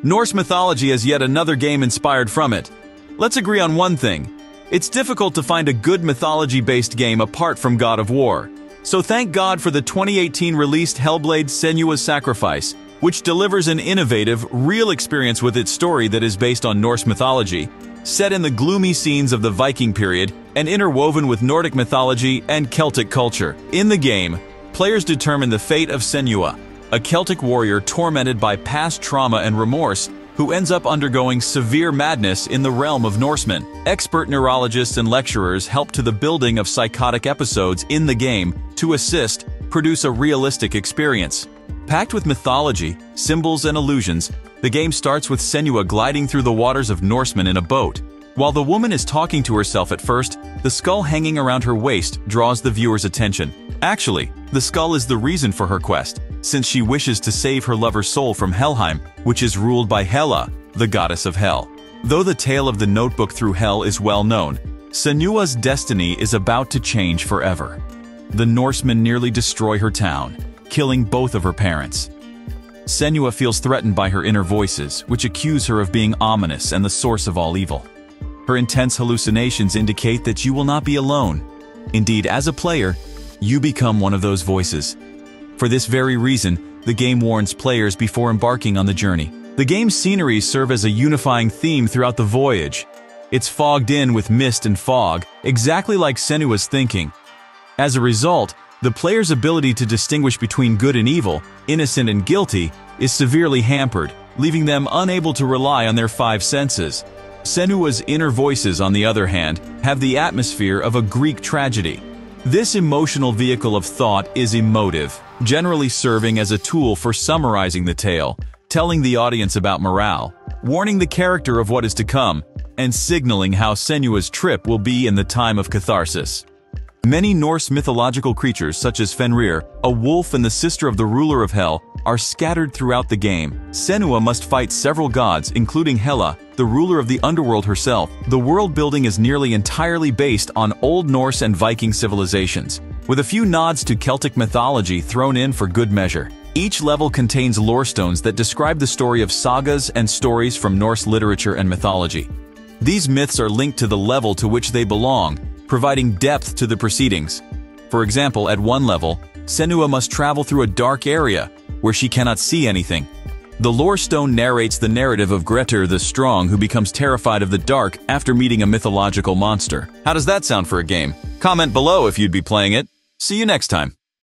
Norse mythology has yet another game inspired from it. Let's agree on one thing. It's difficult to find a good mythology-based game apart from God of War. So thank God for the 2018 released Hellblade: Senua's Sacrifice, which delivers an innovative, real experience with its story that is based on Norse mythology, set in the gloomy scenes of the Viking period and interwoven with Nordic mythology and Celtic culture. In the game, players determine the fate of Senua, a Celtic warrior tormented by past trauma and remorse who ends up undergoing severe madness in the realm of Norsemen. Expert neurologists and lecturers help to the building of psychotic episodes in the game to produce a realistic experience. Packed with mythology, symbols, and illusions, the game starts with Senua gliding through the waters of Norsemen in a boat. While the woman is talking to herself at first, the skull hanging around her waist draws the viewer's attention. Actually, the skull is the reason for her quest, since she wishes to save her lover's soul from Helheim, which is ruled by Hela, the goddess of hell. Though the tale of the notebook through hell is well known, Senua's destiny is about to change forever. The Norsemen nearly destroy her town, killing both of her parents. Senua feels threatened by her inner voices, which accuse her of being ominous and the source of all evil. Her intense hallucinations indicate that you will not be alone. Indeed, as a player, you become one of those voices. For this very reason, the game warns players before embarking on the journey. The game's sceneries serve as a unifying theme throughout the voyage. It's fogged in with mist and fog, exactly like Senua's thinking. As a result, the player's ability to distinguish between good and evil, innocent and guilty, is severely hampered, leaving them unable to rely on their five senses. Senua's inner voices, on the other hand, have the atmosphere of a Greek tragedy. This emotional vehicle of thought is emotive, generally serving as a tool for summarizing the tale, telling the audience about morale, warning the character of what is to come, and signaling how Senua's trip will be in the time of catharsis. Many Norse mythological creatures such as Fenrir, a wolf and the sister of the ruler of Hell, are scattered throughout the game. Senua must fight several gods, including Hela, the ruler of the underworld herself. The world building is nearly entirely based on Old Norse and Viking civilizations, with a few nods to Celtic mythology thrown in for good measure. Each level contains lore stones that describe the story of sagas and stories from Norse literature and mythology. These myths are linked to the level to which they belong, providing depth to the proceedings. For example, at one level, Senua must travel through a dark area where she cannot see anything. The lore stone narrates the narrative of Grettir the Strong, who becomes terrified of the dark after meeting a mythological monster. How does that sound for a game? Comment below if you'd be playing it. See you next time.